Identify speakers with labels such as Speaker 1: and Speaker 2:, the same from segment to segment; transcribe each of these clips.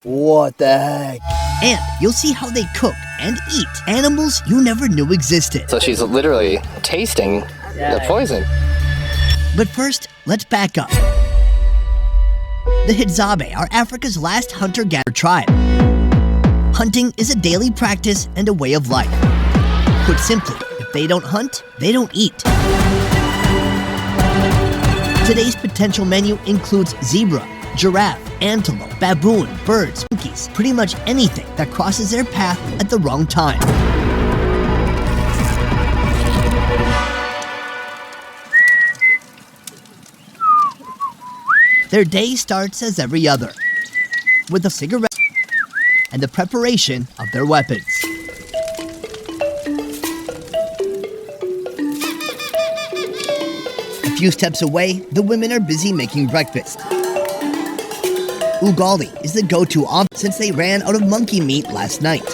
Speaker 1: What the heck?
Speaker 2: And you'll see how they cook and eat animals you never knew existed.
Speaker 3: So she's literally tasting the poison.
Speaker 2: But first, let's back up. The Hadzabe are Africa's last hunter-gatherer tribe. Hunting is a daily practice and a way of life. Put simply, if they don't hunt, they don't eat. Today's potential menu includes zebra, giraffe, antelope, baboon, birds, monkeys, pretty much anything that crosses their path at the wrong time. Their day starts as every other, with a cigarette and the preparation of their weapons. A few steps away, the women are busy making breakfast. Ugali is the go-to option since they ran out of monkey meat last night.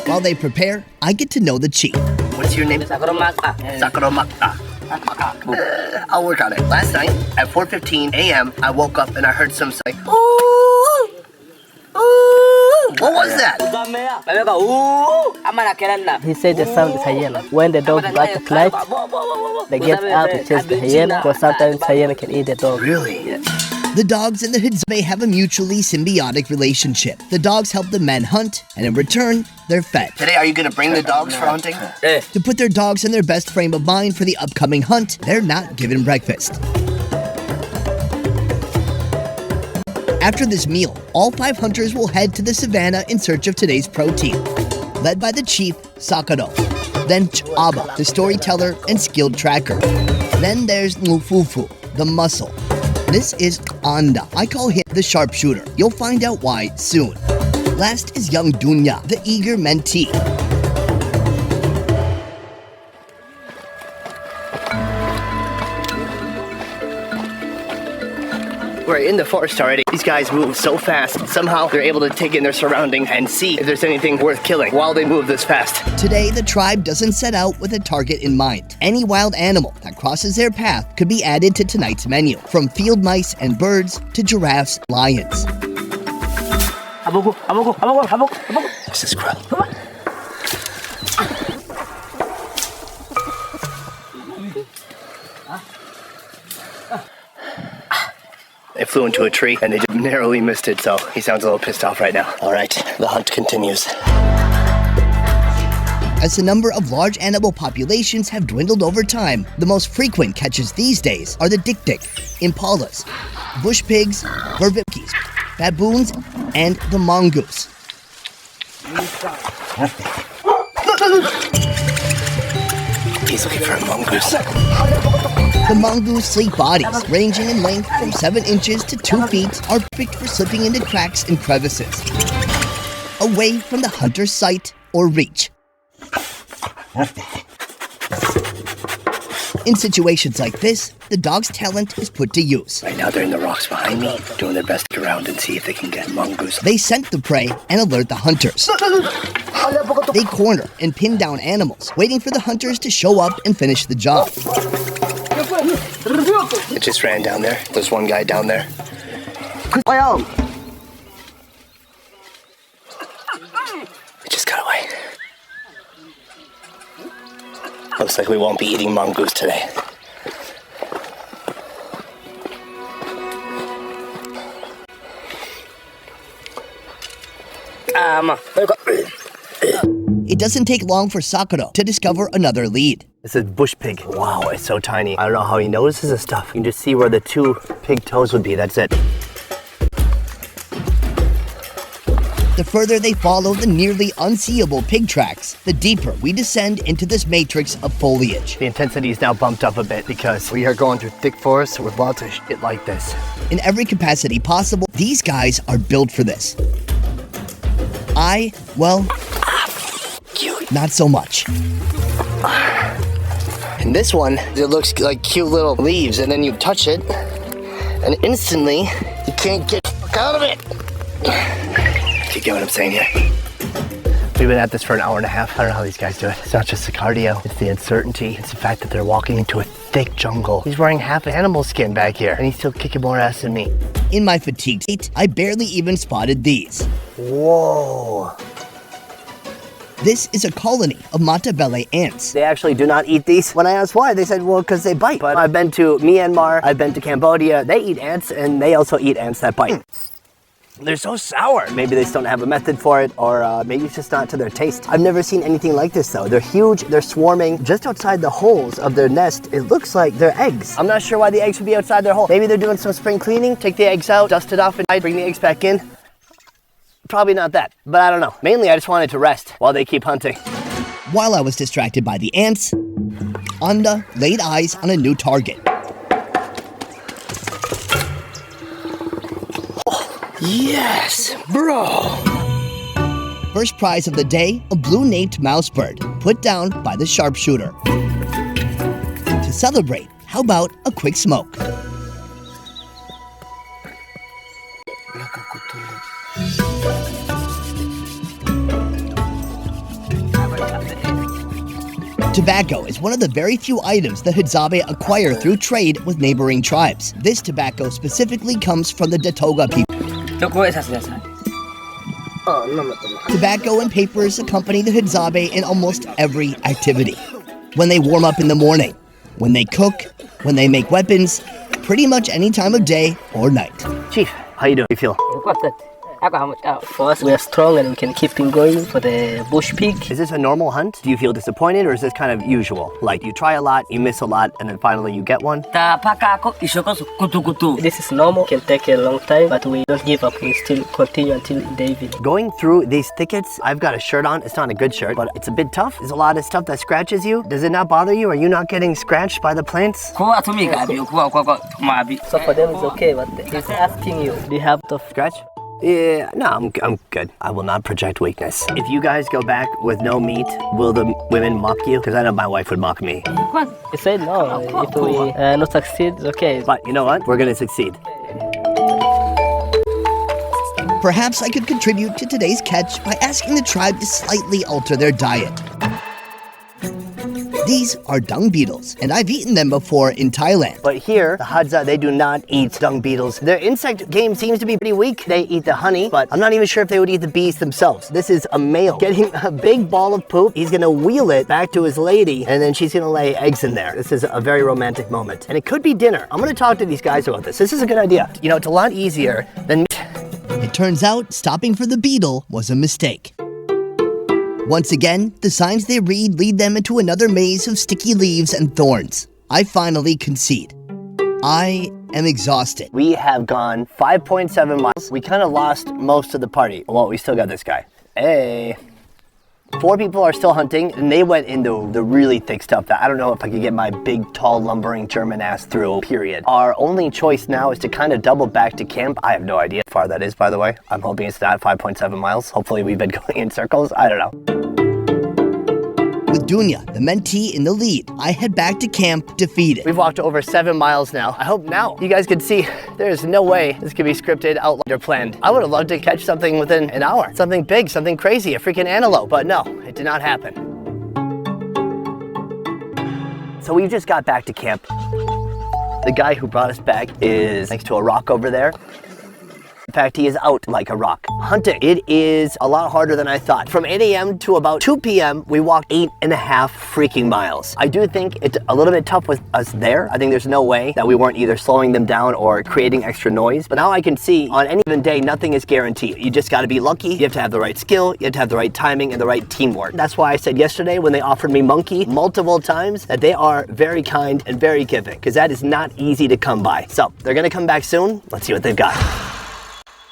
Speaker 2: While they prepare, I get to know the chief.
Speaker 1: What's your name? Sakuromata. I'll work on it. Last night at 4:15 a.m. I woke up and I heard some say, ooh, ooh. What was that?
Speaker 4: He said the sound is hyena. When the dog bark at night, they get out to chase the hyena, because sometimes hyena can eat the dog.
Speaker 1: Really?
Speaker 4: Yeah.
Speaker 2: The dogs and the Hadzabe have a mutually symbiotic relationship. The dogs help the men hunt, and in return, they're fed.
Speaker 1: Today, are you going to bring the dogs for hunting?
Speaker 2: To put their dogs in their best frame of mind for the upcoming hunt, they're not given breakfast. After this meal, all 5 hunters will head to the savannah in search of today's protein, led by the chief, Sakado. Then Chaba, the storyteller and skilled tracker. Then there's Mufufu, the muscle. This is Anda. I call him the sharpshooter. You'll find out why soon. Last is young Dunya, the eager mentee.
Speaker 1: We're in the forest already. These guys move so fast. Somehow they're able to take in their surroundings and see if there's anything worth killing while they move this fast.
Speaker 2: Today, the tribe doesn't set out with a target in mind. Any wild animal that crosses their path could be added to tonight's menu, from field mice and birds to giraffes, lions.
Speaker 1: This is cruel. It flew into a tree and they just narrowly missed it, so he sounds a little pissed off right now. All right, the hunt continues.
Speaker 2: As the number of large animal populations have dwindled over time, the most frequent catches these days are the dik-dik, impalas, bush pigs, vervipkis, baboons, and the mongoose.
Speaker 1: He's looking for a mongoose.
Speaker 2: The mongoose sleek bodies, ranging in length from 7 inches to 2 feet, are perfect for slipping into cracks and crevices, away from the hunter's sight or reach. In situations like this, the dog's talent is put to use.
Speaker 1: Right now they're in the rocks behind me, doing their best to get around and see if they can get a mongoose.
Speaker 2: They scent the prey and alert the hunters. They corner and pin down animals, waiting for the hunters to show up and finish the job.
Speaker 1: It just ran down there. There's one guy down there. It just got away. Looks like we won't be eating mongoose today.
Speaker 2: It doesn't take long for Sakura to discover another lead.
Speaker 1: This is bush pig. Wow, it's so tiny. I don't know how he notices this stuff. You can just see where the 2 pig toes would be. That's it.
Speaker 2: The further they follow the nearly unseeable pig tracks, the deeper we descend into this matrix of foliage.
Speaker 1: The intensity is now bumped up a bit because we are going through thick forests with lots of shit like this.
Speaker 2: In every capacity possible, these guys are built for this. Well, not so much.
Speaker 1: And this one, it looks like cute little leaves, and then you touch it, and instantly, you can't get the fuck out of it. You get what I'm saying here? We've been at this for an hour and a half. I don't know how these guys do it. It's not just the cardio, it's the uncertainty. It's the fact that they're walking into a thick jungle. He's wearing half an animal skin back here, and he's still kicking more ass than me.
Speaker 2: In my fatigue state, I barely even spotted these.
Speaker 1: Whoa.
Speaker 2: This is a colony of Matabele ants.
Speaker 1: They actually do not eat these. When I asked why, they said, well, because they bite. But I've been to Myanmar, I've been to Cambodia. They eat ants, and they also eat ants that bite. They're so sour. Maybe they just don't have a method for it, or maybe it's just not to their taste. I've never seen anything like this though. They're huge, they're swarming. Just outside the holes of their nest, it looks like they're eggs. I'm not sure why the eggs would be outside their hole. Maybe they're doing some spring cleaning, take the eggs out, dust it off, and bring the eggs back in. Probably not that, but I don't know. Mainly I just wanted to rest while they keep hunting.
Speaker 2: While I was distracted by the ants, Anda laid eyes on a new target.
Speaker 1: Yes, bro.
Speaker 2: First prize of the day, a blue-naped mouse bird, put down by the sharpshooter. To celebrate, how about a quick smoke? Tobacco is one of the very few items the Hadzabe acquire through trade with neighboring tribes. This tobacco specifically comes from the Datoga people. Tobacco and papers accompany the Hadzabe in almost every activity. When they warm up in the morning, when they cook, when they make weapons, pretty much any time of day or night.
Speaker 1: Chief, how you doing? You feel?
Speaker 4: For us, we are strong and we can keep things going for the bush pig.
Speaker 1: Is this a normal hunt? Do you feel disappointed, or is this kind of usual? Like you try a lot, you miss a lot, and then finally you get one?
Speaker 4: This is normal, can take a long time, but we don't give up. We still continue until the evening.
Speaker 1: Going through these thickets, I've got a shirt on. It's not a good shirt, but it's a bit tough. There's a lot of stuff that scratches you. Does it not bother you? Are you not getting scratched by the plants?
Speaker 4: So for them it's okay, but he's asking you, do you have to
Speaker 1: Scratch? Yeah, no, I'm good. I will not project weakness. If you guys go back with no meat, will the women mock you? Because I know my wife would mock me.
Speaker 4: He said no, if we not succeed, it's okay.
Speaker 1: But you know what? We're gonna succeed.
Speaker 2: Perhaps I could contribute to today's catch by asking the tribe to slightly alter their diet. These are dung beetles, and I've eaten them before in Thailand.
Speaker 1: But here, the Hadza, they do not eat dung beetles. Their insect game seems to be pretty weak. They eat the honey, but I'm not even sure if they would eat the bees themselves. This is a male getting a big ball of poop. He's gonna wheel it back to his lady, and then she's gonna lay eggs in there. This is a very romantic moment. And it could be dinner. I'm gonna talk to these guys about this. This is a good idea. You know, it's a lot easier than...
Speaker 2: It turns out stopping for the beetle was a mistake. Once again, the signs they read lead them into another maze of sticky leaves and thorns. I finally concede. I am exhausted.
Speaker 1: We have gone 5.7 miles. We kind of lost most of the party. Well, we still got this guy. Hey. 4 people are still hunting, and they went into the really thick stuff that I don't know if I could get my big, tall, lumbering German ass through, period. Our only choice now is to kind of double back to camp. I have no idea how far that is, by the way. I'm hoping it's not 5.7 miles. Hopefully we've been going in circles. I don't know.
Speaker 2: With Dunya, the mentee, in the lead, I head back to camp defeated.
Speaker 1: We've walked over 7 miles now. I hope now you guys can see there's no way this could be scripted, outlined, or planned. I would have loved to catch something within an hour. Something big, something crazy, a freaking antelope. But no, it did not happen. So we just got back to camp. The guy who brought us back is next to a rock over there. In fact, he is out like a rock. Hunting, it is a lot harder than I thought. From 8 a.m. to about 2 p.m., we walked 8.5 freaking miles. I do think it's a little bit tough with us there. I think there's no way that we weren't either slowing them down or creating extra noise. But now I can see on any given day, nothing is guaranteed. You just gotta be lucky. You have to have the right skill. You have to have the right timing and the right teamwork. That's why I said yesterday when they offered me monkey multiple times that they are very kind and very giving, because that is not easy to come by. So they're gonna come back soon. Let's see what they've got.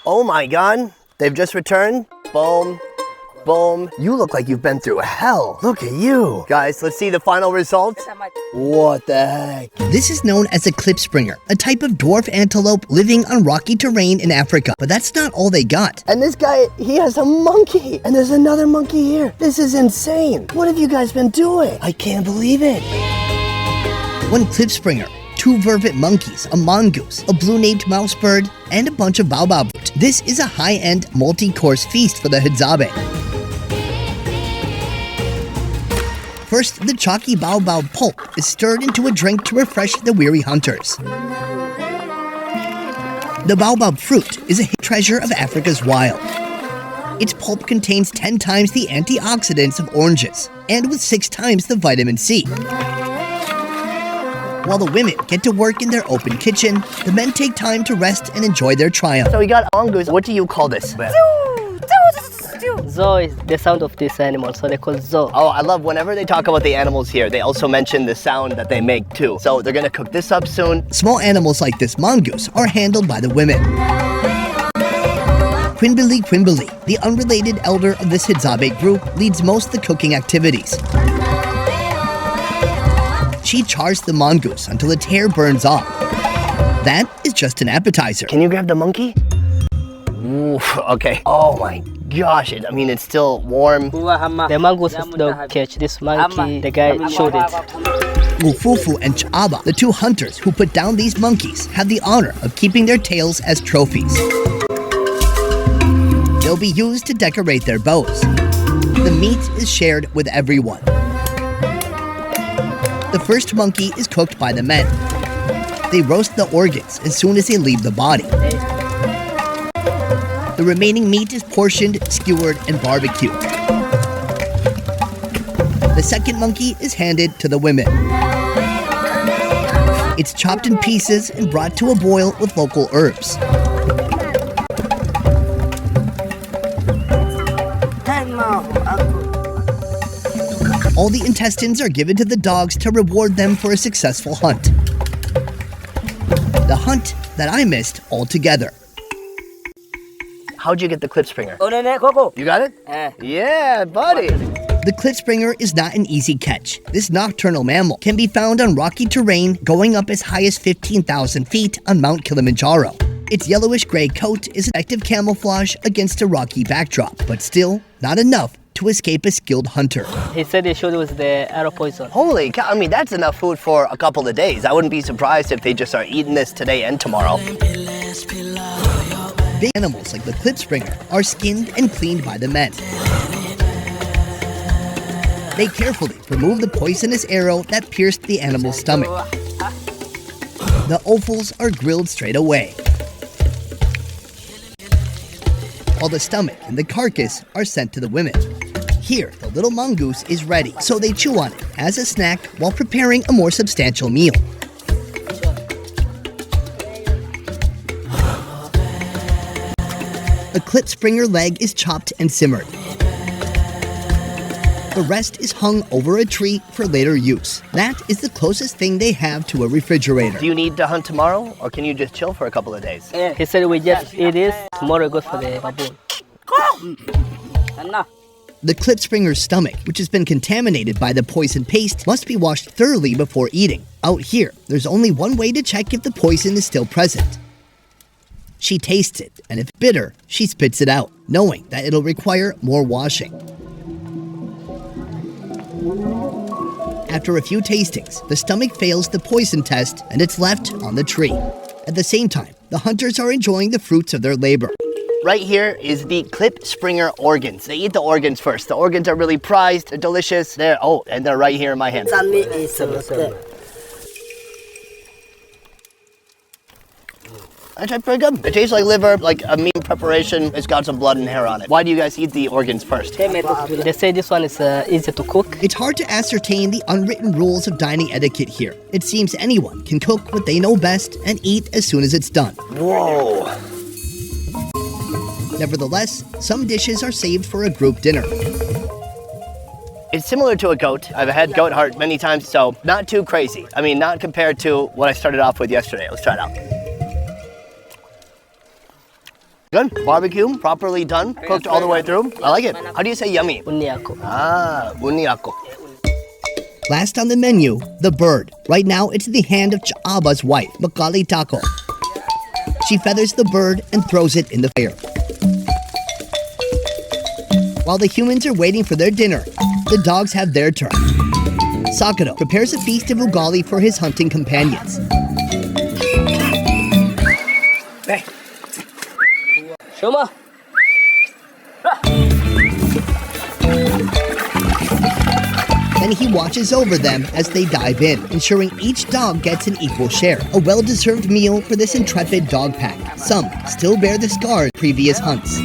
Speaker 1: Oh my God, they've just returned. Boom, boom. You look like you've been through hell. Look at you. Guys, let's see the final results. What the heck?
Speaker 2: This is known as a klipspringer, a type of dwarf antelope living on rocky terrain in Africa. But that's not all they got.
Speaker 1: And this guy, he has a monkey. And there's another monkey here. This is insane. What have you guys been doing? I can't believe it.
Speaker 2: One klipspringer, 2 vervet monkeys, a mongoose, a blue-naped mouse bird, and a bunch of baobab. This is a high-end, multi-course feast for the Hadzabe. First, the chalky baobab pulp is stirred into a drink to refresh the weary hunters. The baobab fruit is a hidden treasure of Africa's wild. Its pulp contains 10 times the antioxidants of oranges, and with 6 times the vitamin C. While the women get to work in their open kitchen, the men take time to rest and enjoy their triumph.
Speaker 1: So we got mongoose. What do you call this?
Speaker 4: Zo is the sound of this animal, so they call zo.
Speaker 1: Oh, I love whenever they talk about the animals here, they also mention the sound that they make too. So they're gonna cook this up soon.
Speaker 2: Small animals like this mongoose are handled by the women. Quimbili, the unrelated elder of this Hadzabe group, leads most of the cooking activities. She chars the mongoose until its hair burns off. That is just an appetizer.
Speaker 1: Can you grab the monkey? Ooh, okay. Oh my gosh, it's still warm.
Speaker 4: The mongoose don't catch this monkey, the guy showed it.
Speaker 2: Wufufu and Chaba, the 2 hunters who put down these monkeys, have the honor of keeping their tails as trophies. They'll be used to decorate their bows. The meat is shared with everyone. The first monkey is cooked by the men. They roast the organs as soon as they leave the body. The remaining meat is portioned, skewered, and barbecued. The second monkey is handed to the women. It's chopped in pieces and brought to a boil with local herbs. All the intestines are given to the dogs to reward them for a successful hunt. The hunt that I missed altogether.
Speaker 1: How'd you get the klipspringer? You got it? Yeah, buddy.
Speaker 2: The klipspringer is not an easy catch. This nocturnal mammal can be found on rocky terrain going up as high as 15,000 feet on Mount Kilimanjaro. Its yellowish-gray coat is effective camouflage against a rocky backdrop, but still not enough to escape a skilled hunter.
Speaker 4: He said he showed it was the arrow poison.
Speaker 1: Holy cow, that's enough food for a couple of days. I wouldn't be surprised if they just are eating this today and tomorrow.
Speaker 2: Big animals like the klipspringer are skinned and cleaned by the men. They carefully remove the poisonous arrow that pierced the animal's stomach. The offals are grilled straight away, while the stomach and the carcass are sent to the women. Here, the little mongoose is ready, so they chew on it as a snack while preparing a more substantial meal. A klipspringer leg is chopped and simmered. The rest is hung over a tree for later use. That is the closest thing they have to a refrigerator.
Speaker 1: Do you need to hunt tomorrow, or can you just chill for a couple of days?
Speaker 4: He said we just eat this, tomorrow goes for the baboon.
Speaker 2: The klipspringer's stomach, which has been contaminated by the poison paste, must be washed thoroughly before eating. Out here, there's only one way to check if the poison is still present. She tastes it, and if bitter, she spits it out, knowing that it'll require more washing. After a few tastings, the stomach fails the poison test and it's left on the tree. At the same time, the hunters are enjoying the fruits of their labor.
Speaker 1: Right here is the klipspringer organs. They eat the organs first. The organs are really prized, they're delicious. And they're right here in my hand. Actually, pretty good. It tastes like liver, like a meat preparation. It's got some blood and hair on it. Why do you guys eat the organs first?
Speaker 4: They say this one is easy to cook.
Speaker 2: It's hard to ascertain the unwritten rules of dining etiquette here. It seems anyone can cook what they know best and eat as soon as it's done.
Speaker 1: Whoa.
Speaker 2: Nevertheless, some dishes are saved for a group dinner.
Speaker 1: It's similar to a goat. I've had goat heart many times, so not too crazy. Not compared to what I started off with yesterday. Let's try it out. Good. Barbecue, properly done, cooked all the way through. I like it. How do you say yummy?
Speaker 4: Uniako.
Speaker 1: Uniako.
Speaker 2: Last on the menu, the bird. Right now, it's in the hand of Chaaba's wife, Makali Tako. She feathers the bird and throws it in the fire. While the humans are waiting for their dinner, the dogs have their turn. Sakado prepares a feast of ugali for his hunting companions.
Speaker 1: Hey.
Speaker 4: Shoma.
Speaker 2: Then he watches over them as they dive in, ensuring each dog gets an equal share. A well-deserved meal for this intrepid dog pack. Some still bear the scars of previous hunts.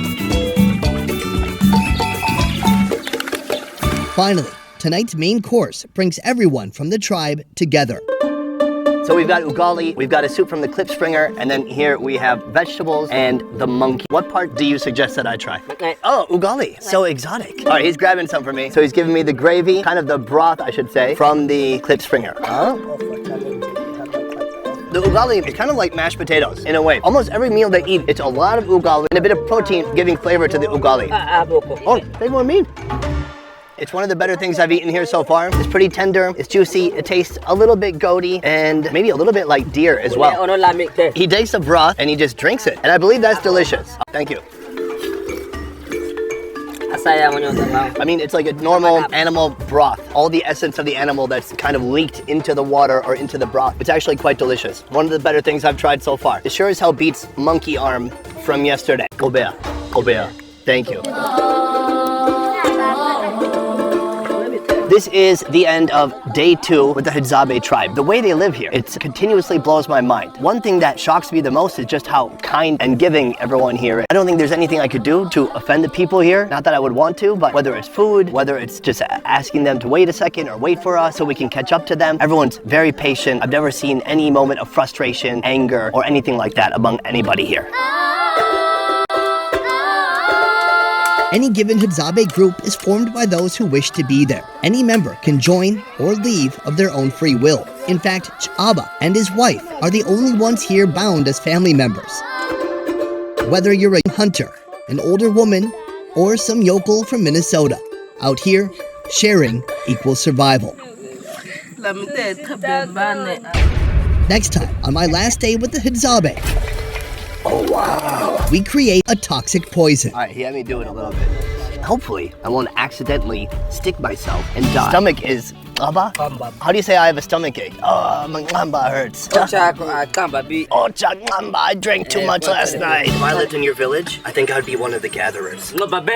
Speaker 2: Finally, tonight's main course brings everyone from the tribe together.
Speaker 1: So we've got ugali, we've got a soup from the klipspringer, and then here we have vegetables and the monkey. What part do you suggest that I try?
Speaker 4: Okay.
Speaker 1: Oh, ugali, so exotic. All right, he's grabbing some for me. So he's giving me the gravy, kind of the broth, I should say, from the klipspringer. The ugali is kind of like mashed potatoes in a way. Almost every meal they eat, it's a lot of ugali and a bit of protein giving flavor to the ugali. Oh, there's more meat. It's one of the better things I've eaten here so far. It's pretty tender, it's juicy, it tastes a little bit goaty, and maybe a little bit like deer as well. He takes the broth and he just drinks it, and I believe that's delicious. Thank you. I mean, it's like a normal animal broth. All the essence of the animal that's kind of leaked into the water or into the broth. It's actually quite delicious. One of the better things I've tried so far. It sure as hell beats monkey arm from yesterday. Boar. Thank you. This is the end of day 2 with the Hadzabe tribe. The way they live here, it continuously blows my mind. One thing that shocks me the most is just how kind and giving everyone here is. I don't think there's anything I could do to offend the people here. Not that I would want to, but whether it's food, whether it's just asking them to wait a second or wait for us so we can catch up to them. Everyone's very patient. I've never seen any moment of frustration, anger, or anything like that among anybody here.
Speaker 2: Any given Hadzabe group is formed by those who wish to be there. Any member can join or leave of their own free will. In fact, Ch'aba and his wife are the only ones here bound as family members. Whether you're a hunter, an older woman, or some yokel from Minnesota, out here, sharing equals survival. Next time, on my last day with the Hadzabe,
Speaker 1: Oh, wow.
Speaker 2: we create a toxic poison.
Speaker 1: All right, he had me do it a little bit. Hopefully, I won't accidentally stick myself and die. Stomach is aba? How do you say I have a stomach ache? Oh, my ngamba hurts. I drank too much last night. If I lived in your village, I think I'd be one of the gatherers.
Speaker 4: About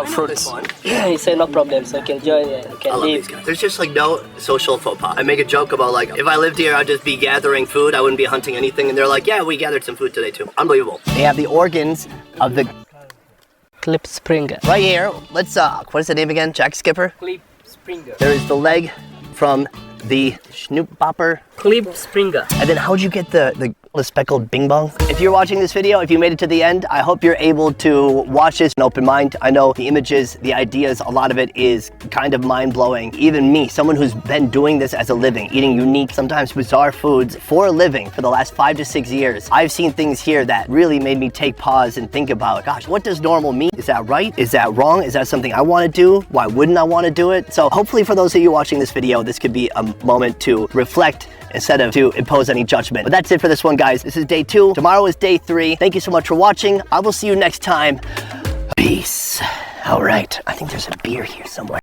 Speaker 4: fruits. He said no problem, so you can join it. You
Speaker 1: I
Speaker 4: can
Speaker 1: love
Speaker 4: leave.
Speaker 1: these guys. There's just like no social faux pas. I make a joke about like, if I lived here, I'd just be gathering food. I wouldn't be hunting anything. And they're like, yeah, we gathered some food today too. Unbelievable. They have the organs of the...
Speaker 4: Klipspringer.
Speaker 1: Right here, let's, what is the name again? Jack Skipper?
Speaker 4: Klipspringer.
Speaker 1: There is the leg from the Snoopbopper.
Speaker 4: Klipspringer.
Speaker 1: And then how'd you get the speckled bing bong? If you're watching this video, if you made it to the end, I hope you're able to watch this in open mind. I know the images, the ideas, a lot of it is kind of mind-blowing. Even me, someone who's been doing this as a living, eating unique, sometimes bizarre foods for a living for the last 5 to 6 years, I've seen things here that really made me take pause and think about, gosh, what does normal mean? Is that right? Is that wrong? Is that something I want to do? Why wouldn't I want to do it? So hopefully for those of you watching this video, this could be a moment to reflect instead of to impose any judgment. But that's it for this one, guys. This is day 2. Tomorrow is day 3. Thank you so much for watching. I will see you next time. Peace. All right. I think there's a beer here somewhere.